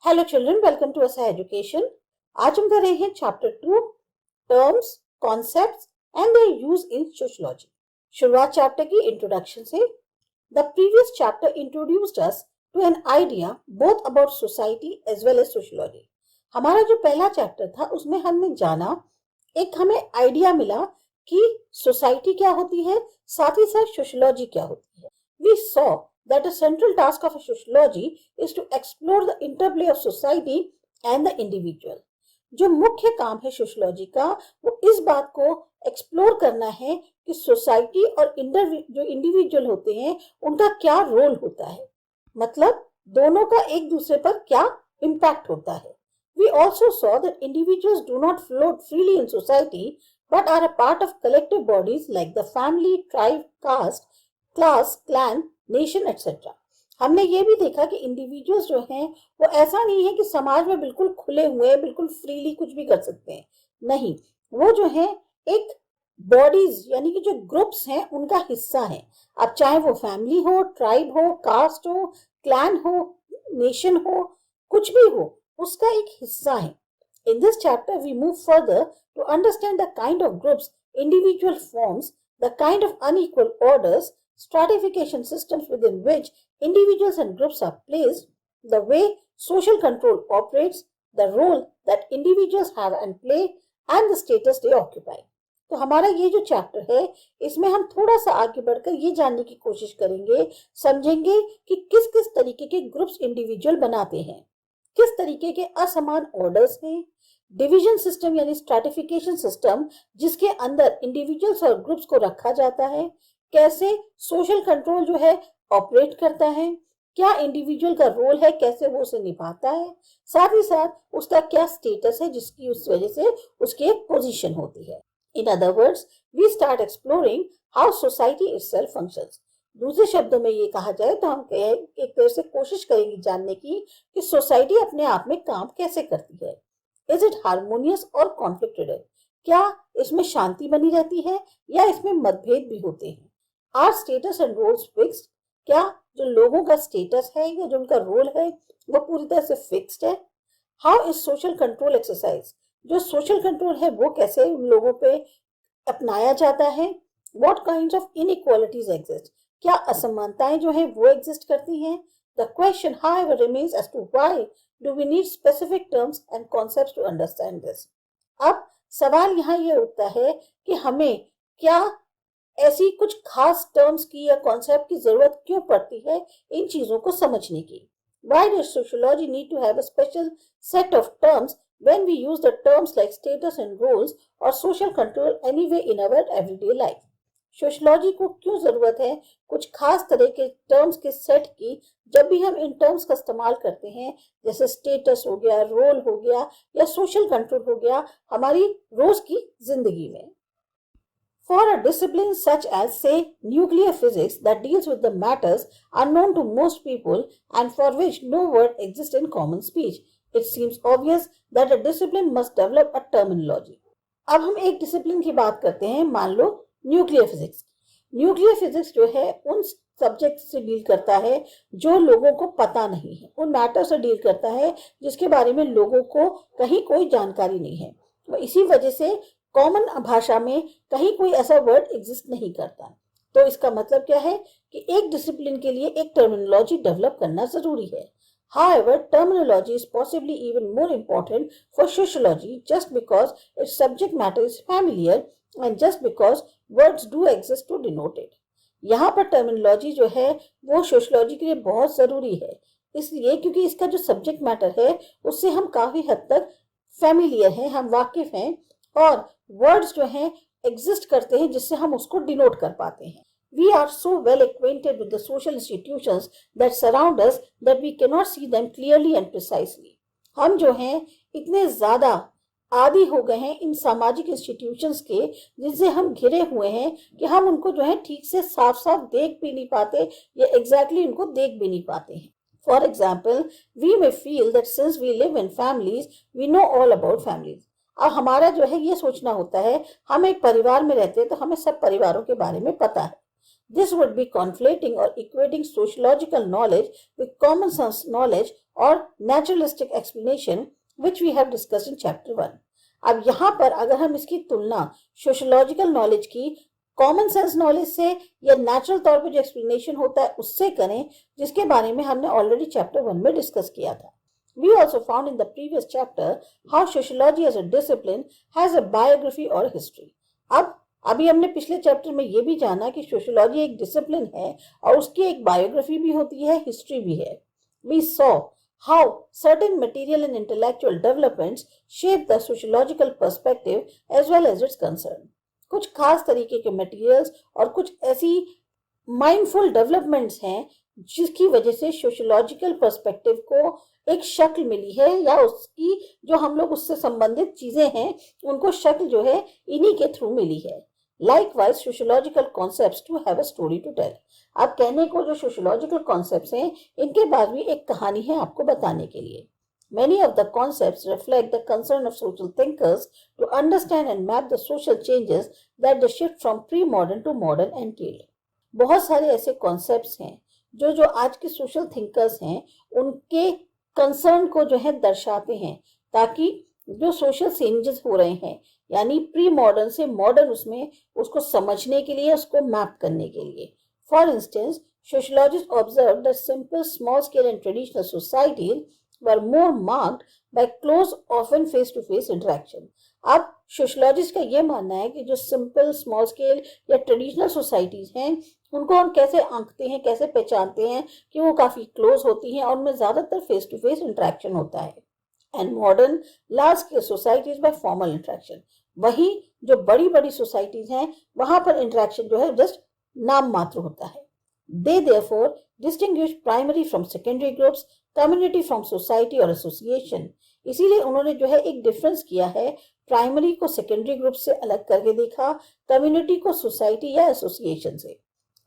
Hello children, welcome to Asa education. आज हम कर रहे हैं chapter 2, terms, concepts and their use in sociology. शुरुआत चैप्टर की इंट्रोडक्शन से। The previous chapter introduced us to an idea both about society as well as sociology. हमारा जो पहला चैप्टर था उसमें हमने जाना, एक हमें आइडिया मिला कि सोसाइटी क्या होती है, साथ ही साथ सोशियोलॉजी क्या होती है। We saw that a central task of a sociology is to explore the interplay of society and the individual। जो मुख्य काम है सोशियोलॉजी का वो इस बात को एक्सप्लोर करना है कि सोसाइटी और जो इंडिविजुअल होते हैं उनका क्या रोल होता है, मतलब दोनों का एक दूसरे पर क्या इम्पैक्ट होता है। We also saw that individuals do not float freely in society but are a part of collective bodies like the family, tribe, caste, class, clan, nation etcetera. हमने ये भी देखा कि इंडिविजुअल्स जो हैं वो ऐसा नहीं है कि समाज में बिल्कुल खुले हुए हैं, बिल्कुल फ्रीली कुछ भी कर सकते हैं, नहीं, वो जो है एक बॉडीज यानी कि जो ग्रुप्स हैं उनका हिस्सा है। अब चाहे वो फैमिली हो, ट्राइब हो, कास्ट हो, क्लैन हो, नेशन हो, कुछ भी हो, उसका एक हिस्सा है। In this chapter we move further to understand the kind of groups individual forms, the kind of unequal orders, stratification systems within which individuals and groups are placed, the way social control operates, the role that individuals have and play, and the status they occupy। तो हमारा ये जो chapter है इसमें हम थोड़ा सा आगे बढ़कर ये जानने की कोशिश करेंगे, समझेंगे कि किस किस तरीके के ग्रुप्स इंडिविजुअल बनाते हैं, किस तरीके के असमान ऑर्डर्स हैं, डिवीजन सिस्टम यानी स्ट्रैटिफिकेशन सिस्टम जिसके अंदर इंडिविजुअल्स और ग्रुप्स को रखा जाता है, कैसे सोशल कंट्रोल जो है ऑपरेट करता है, क्या इंडिविजुअल का रोल है, कैसे वो उसे निभाता है, साथ ही साथ उसका क्या स्टेटस है जिसकी उस वजह से उसकी एक पोजीशन होती है। In other words we start exploring how society itself functions. दूसरे शब्दों में ये कहा जाए तो हम एक तरह से कोशिश करेंगे जानने की कि सोसाइटी अपने आप में काम कैसे करती है। इज इट हार्मोनियस और कॉन्फ्लिक्टेड? क्या इसमें शांति बनी रहती है या इसमें मतभेद भी होते हैं? Are status and roles fixed? क्या जो लोगों का स्टेटस है या जो उनका रोल है वो पूरी तरह से फिक्स्ड है? How is social control exercise? जो सोशल कंट्रोल है वो कैसे उन लोगों पे अपनाया जाता है? What kinds of inequalities exist? क्या असमानताएं जो है वो एग्जिस्ट करती हैं? The question however remains as to why do we need specific terms and concepts to understand this. अब सवाल यहाँ ये उठता है कि हमें क्या ऐसी कुछ खास टर्म्स की या कॉन्सेप्ट की जरूरत क्यों पड़ती है इन चीजों को समझने की। Why does sociology need to have a special set of terms when we use the terms like status and roles or social control anyway in our everyday life? Sociology को क्यों जरूरत है कुछ खास तरह के टर्म्स के सेट की जब भी हम इन टर्म्स का इस्तेमाल करते हैं, जैसे स्टेटस हो गया, रोल हो गया या सोशल कंट्रोल हो गया हमारी रोज की जिंदगी में। For a discipline such as, say, nuclear physics that deals with the matters unknown to most people and for which no word exists in common speech, it seems obvious that a discipline must develop a terminology। अब हम एक discipline की बात करते हैं, मान लो nuclear physics. Nuclear physics जो है उन सब्जेक्ट से डील करता है जो लोगों को पता नहीं है, उन मैटर से डील करता है जिसके बारे में लोगों को कहीं कोई जानकारी नहीं है। तो इसी वजह से कॉमन भाषा में कहीं कोई ऐसा वर्ड एग्जिस्ट नहीं करता। तो इसका मतलब क्या है कि एक डिसिप्लिन के लिए एक टर्मिनोलॉजी डेवलप करना जरूरी है। However, terminology is possibly even more important for sociology just because its subject matter is familiar and just because words do exist to denote it। यहाँ पर टर्मिनोलॉजी जो है वो सोशलॉजी के लिए बहुत जरूरी है, इसलिए क्योंकि इसका जो सब्जेक्ट मैटर है उससे हम काफी हद तक फैमिलियर हैं, हम वाकिफ हैं और वर्ड्स जो हैं एग्जिस्ट करते हैं जिससे हम उसको डिनोट कर पाते हैं। We are so well acquainted with the social institutions that surround us that we cannot see them clearly and precisely। हम जो हैं इतने ज्यादा आदी हो गए हैं इन सामाजिक इंस्टीट्यूशंस के जिनसे हम घिरे हुए हैं कि हम उनको जो है ठीक से साफ साफ देख भी नहीं पाते या एग्जैक्टली उनको देख भी नहीं पाते हैं। For example, we may feel that since we live in families, we know all about families। अब हमारा जो है ये सोचना होता है हम एक परिवार में रहते हैं तो हमें सब परिवारों के बारे में पता है। This would be conflating or equating sociological knowledge with common sense knowledge और naturalistic explanation which we have discussed in chapter 1। अब यहाँ पर अगर हम इसकी तुलना सोशियोलॉजिकल नॉलेज की कॉमन सेंस नॉलेज से या नेचुरल तौर पे जो एक्सप्लेनेशन होता है उससे करें, जिसके बारे में हमने ऑलरेडी चैप्टर 1 में डिस्कस किया था। We also found in the previous chapter how sociology as a discipline has a biography or history. अभी हमने पिछले चैप्टर में ये भी जाना कि सोशियोलॉजी एक डिसिप्लिन है और उसकी एक बायोग्राफी भी होती है, हिस्ट्री भी है। We saw how certain material and intellectual developments shape the sociological perspective as well as its concern. कुछ खास तरीके के मटेरियल्स और कुछ ऐसी माइंडफुल डेवलपमेंट्स हैं जिसकी वजह से सोशियोलॉजिकल पर्सपेक्टिव को एक शक्ल मिली है, या उसकी जो हम लोग उससे संबंधित चीजें हैं उनको शक्ल जो है इन्हीं के थ्रू मिली है। Likewise, sociological concepts to have a story to tell. आप कहने को जो सोशियोलॉजिकल कॉन्सेप्ट्स हैं इनके बाद भी एक कहानी है आपको बताने के लिए। Many of the concepts reflect the concern of social thinkers to understand and map the social changes that the shift from pre-modern to modern entailed. बहुत सारे ऐसे कॉन्सेप्ट्स हैं जो आज के सोशल थिंकर्स हैं उनके कंसर्न को जो है दर्शाते हैं, ताकि जो सोशल चेंजेस हो रहे हैं यानी प्री मॉडर्न से मॉडर्न उसमें उसको समझने के लिए, उसको मैप करने के लिए। For instance, sociologist observe that simple small scale and traditional societies were more marked by close, often face-to-face interaction. अब सोशियोलॉजिस्ट का ये मानना है कि जो सिंपल स्मॉल स्केल या ट्रेडिशनल सोसाइटीज हैं उनको हम कैसे आंकते हैं, कैसे पहचानते हैं कि वो काफी क्लोज होती हैं और उनमें ज्यादातर फेस टू फेस इंटरेक्शन होता है। And modern large scale societies by formal interaction, वही जो बड़ी बड़ी सोसाइटीज हैं वहां पर इंटरेक्शन जो है जस्ट नाम मात्र होता है। They therefore distinguish primary from secondary groups, community from society or association. इसीलिए उन्होंने जो है एक डिफरेंस किया है, प्राइमरी को सेकेंडरी ग्रुप से अलग करके देखा, कम्युनिटी को सोसाइटी या एसोसिएशन से।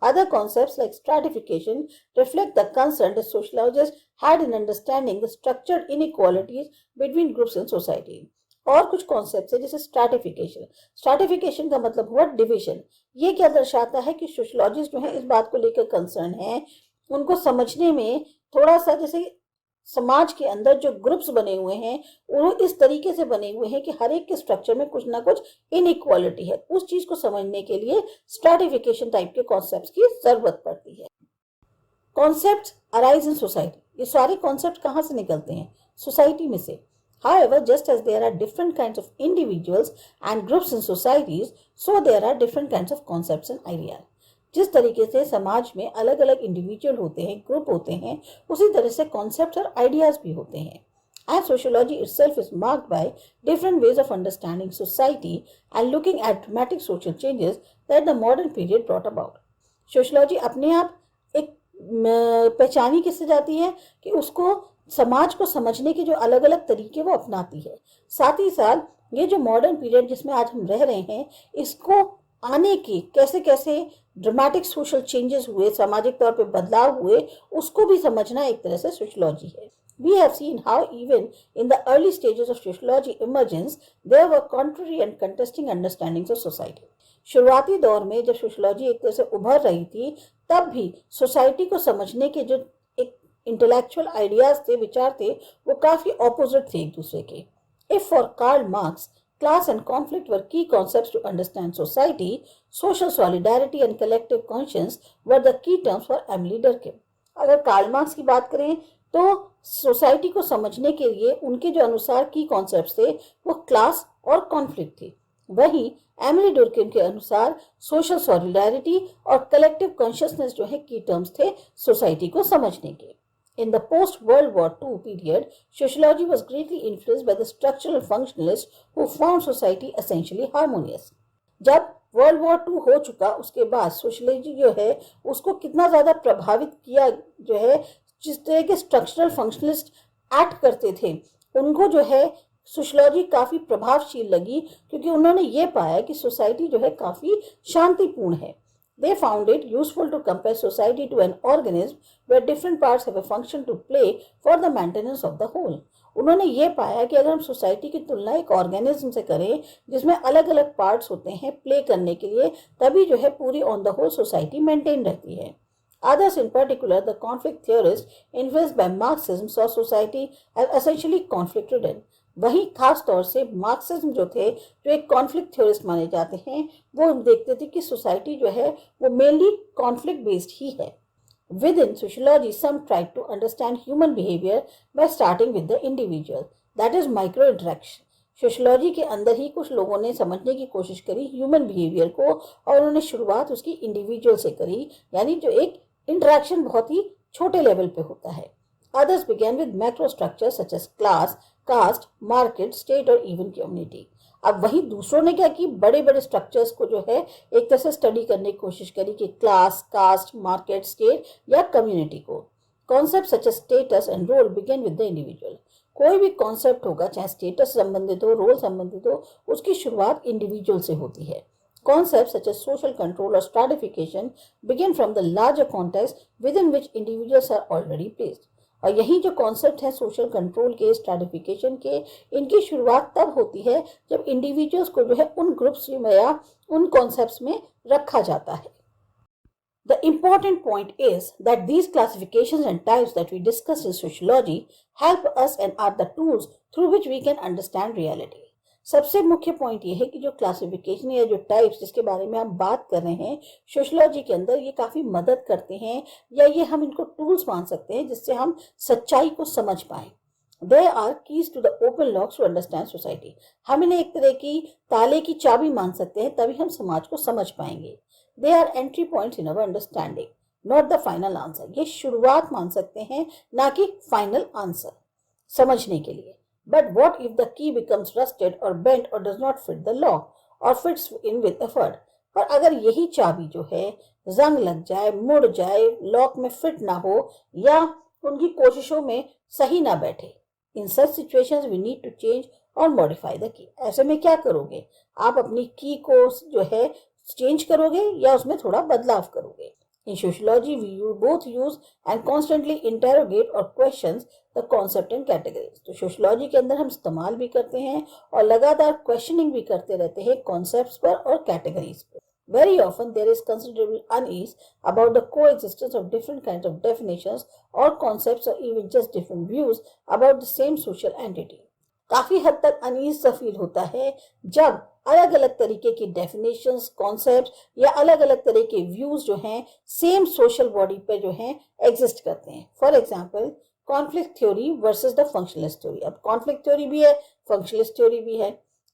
Other concepts like stratification reflect the concern that sociologists had in understanding the structured inequalities between groups in society. और कुछ कॉन्सेप्ट है जैसे स्ट्रैटिफिकेशन का मतलब हुआ डिविजन। ये क्या दर्शाता है कि सोशियोलॉजिस्ट जो है इस बात को लेकर कंसर्न है, उनको समझने में थोड़ा सा जैसे समाज के अंदर जो ग्रुप्स बने हुए हैं वो इस तरीके से बने हुए हैं कि हर एक के स्ट्रक्चर में कुछ ना कुछ इनइक्वालिटी है, उस चीज को समझने के लिए स्ट्रैटिफिकेशन टाइप के कॉन्सेप्ट्स की जरूरत पड़ती है। कॉन्सेप्ट्स अराइज इन सोसाइटी, ये सारे कॉन्सेप्ट कहाँ से निकलते हैं? सोसाइटी में से। However, just as there are different kinds of individuals and groups in societies, so there are different kinds of concepts and ideas. जिस तरीके से समाज में अलग अलग इंडिविजुअल होते हैं, ग्रुप होते हैं, उसी तरह से कॉन्सेप्ट्स और आइडियाज भी होते हैं। And sociology itself is marked by different ways of understanding society and looking at dramatic social changes that the modern period brought about. Sociology अपने आप एक पहचानी किससे जाती है कि उसको समाज को समझने के जो अलग अलग तरीके वो अपनाती है। साथ ही साथ ये जो मॉडर्न पीरियड जिसमें आज हम रह रहे हैं, इसको आने के कैसे कैसे ड्रामेटिक सोशल चेंजेस हुए, सामाजिक तौर पे बदलाव हुए, उसको भी समझना एक तरह से सोशियोलॉजी है। We have seen how even in the early stages of sociology emergence, there were contrary and contesting understandings of society. शुरुआती दौर में जब सोशियोलॉजी एक तरह से उभर रही थी, तब भी सोसाइटी को समझने के जो इंटेलेक्चुअल आइडियाज थे, विचार थे, वो काफी ऑपोजिट थे एक दूसरे के। If for Karl Marx class and conflict were key concepts to understand society, social solidarity and collective conscious were the key terms for Emile Durkheim. अगर कार्ल मार्क्स की बात करें तो सोसाइटी को समझने के लिए उनके जो अनुसार की कॉन्सेप्ट्स थे वो क्लास और कॉन्फ्लिक्ट थे। वहीं एमिली डुर्किम के अनुसार सोशल सॉलिडारिटी और कलेक्टिव कॉन्शियसनेस जो है की टर्म्स थे सोसाइटी को समझने के। In the post-World War II period, sociology was greatly influenced by the structural functionalists who found society essentially harmonious. जब वर्ल्ड वॉर 2 हो चुका उसके बाद सोशलॉजी जो है उसको कितना ज़्यादा प्रभावित किया जो है, जिस तरह के स्ट्रक्चरल फंक्शनलिस्ट एक्ट करते थे उनको जो है सोशलॉजी काफ़ी प्रभावशील लगी, क्योंकि उन्होंने ये पाया कि सोसाइटी जो है काफ़ी शांतिपूर्ण है। They found it useful to compare society to an organism where different parts have a function to play for the maintenance of the whole. उन्होंने ये पाया कि अगर हम सोसाइटी की तुलना एक ऑर्गेनिज्म से करें जिसमें अलग अलग पार्ट्स होते हैं प्ले करने के लिए, तभी जो है पूरी on the whole society maintain रहती है। Others, in particular, the conflict theorists influenced by Marxism, saw society as essentially conflict ridden. वही खास तौर से मार्क्सिज्म जो थे, जो एक कॉन्फ्लिक्ट थ्योरिस्ट माने जाते हैं, वो देखते थे कि सोसाइटी जो है वो मेनली कॉन्फ्लिक्ट बेस्ड ही है. Within sociology, some tried to understand human behavior by starting with the individual, that is micro interaction. Sociology के अंदर ही कुछ लोगों ने समझने की कोशिश करी ह्यूमन बिहेवियर को, और उन्होंने शुरुआत उसकी इंडिविजुअल से करी, यानी जो एक इंटरेक्शन बहुत ही छोटे लेवल पे होता है. Others began with macro structures such as class, caste, market, state और even community. अब वही दूसरों ने क्या की, बड़े बड़े स्ट्रक्चर्स को जो है एक तरह से स्टडी करने की कोशिश करी कि क्लास, कास्ट, मार्केट, स्टेट या कम्युनिटी को. Concept such as status and role begin with the individual. कोई भी कॉन्सेप्ट होगा, चाहे स्टेटस संबंधित हो, रोल संबंधित हो, उसकी शुरुआत इंडिविजुअल से होती है. Concepts such as social control or stratification begin from the larger context within which individuals are already placed. और यही जो कॉन्सेप्ट है सोशल कंट्रोल के, स्ट्रैटिफिकेशन के, इनकी शुरुआत तब होती है जब इंडिविजुअल्स को जो है उन ग्रुप्स में या उन कॉन्सेप्ट्स में रखा जाता है. The important point is that these classifications and types that we discussed in sociology help us and are the tools through which we can understand reality. सबसे मुख्य पॉइंट ये है कि जो क्लासिफिकेशन या जो टाइप्स जिसके बारे में हम बात कर रहे हैं सोशोलॉजी के अंदर, ये काफ़ी मदद करते हैं, या ये हम इनको टूल्स मान सकते हैं जिससे हम सच्चाई को समझ पाएं. They are keys to the open locks to understand society. हम इन्हें एक तरह की ताले की चाबी मान सकते हैं, तभी हम समाज को समझ पाएंगे. They are entry points in our understanding, not the final answer. ये शुरुआत मान सकते हैं, ना कि फाइनल आंसर समझने के लिए. But what if the key becomes rusted or bent or does not fit the lock or fits in with effort? पर अगर यही चाबी जो है जंग लग जाए, मुड़ जाए, लॉक में फिट ना हो या उनकी कोशिशों में सही ना बैठे, इन such situations we need to change और modify the key. ऐसे में क्या करोगे? आप अपनी की को जो है चेंज करोगे या उसमें थोड़ा बदलाव करोगे. In sociology, we both use and constantly interrogate or questions the concept and categories. तो सोशलॉजी के अंदर हम इस्तेमाल भी करते हैं और लगातार क्वेश्चनिंग भी करते रहते हैं कॉन्सेप्ट्स पर और कैटेगरीज पर. Very often there is considerable unease about the coexistence of different kinds of definitions or concepts or even just different views about the same social entity. काफी हद तक अनईज सा फील होता है जब अलग अलग तरीके की डेफिनेशंस, कॉन्सेप्ट या अलग अलग तरह के व्यूज जो हैं सेम सोशल बॉडी पे जो हैं एग्जिस्ट करते हैं. For example, conflict theory versus the functionalist theory. अब कॉन्फ्लिक्ट थ्योरी भी है, फंक्शनलिस्ट थ्योरी भी है.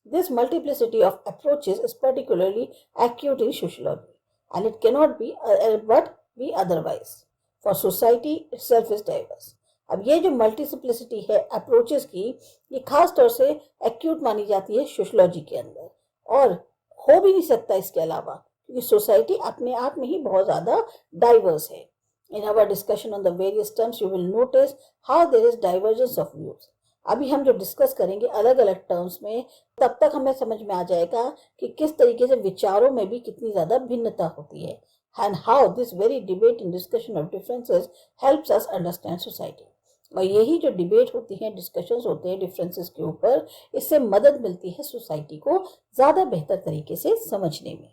This multiplicity of approaches is particularly acute in sociology and it cannot be but be otherwise, for society itself is diverse. अब ये जो मल्टीसिप्लिसिटी है approaches की, ये खास तौर से एक्यूट मानी जाती है सोशलॉजी के अंदर, और हो भी नहीं सकता इसके अलावा, क्योंकि सोसाइटी अपने आप में ही बहुत ज़्यादा डाइवर्स है. In our discussion on the various terms you will notice how there is divergence of views. अभी हम जो डिस्कस करेंगे अलग अलग टर्म्स में, तब तक हमें समझ में आ जाएगा कि किस तरीके से विचारों में भी कितनी ज़्यादा भिन्नता होती है, and how this very debate and discussion of differences helps us understand society. और यही जो डिबेट होती है, डिस्कशंस होते हैं डिफरेंसेस के ऊपर, इससे मदद मिलती है सोसाइटी को ज़्यादा बेहतर तरीके से समझने में.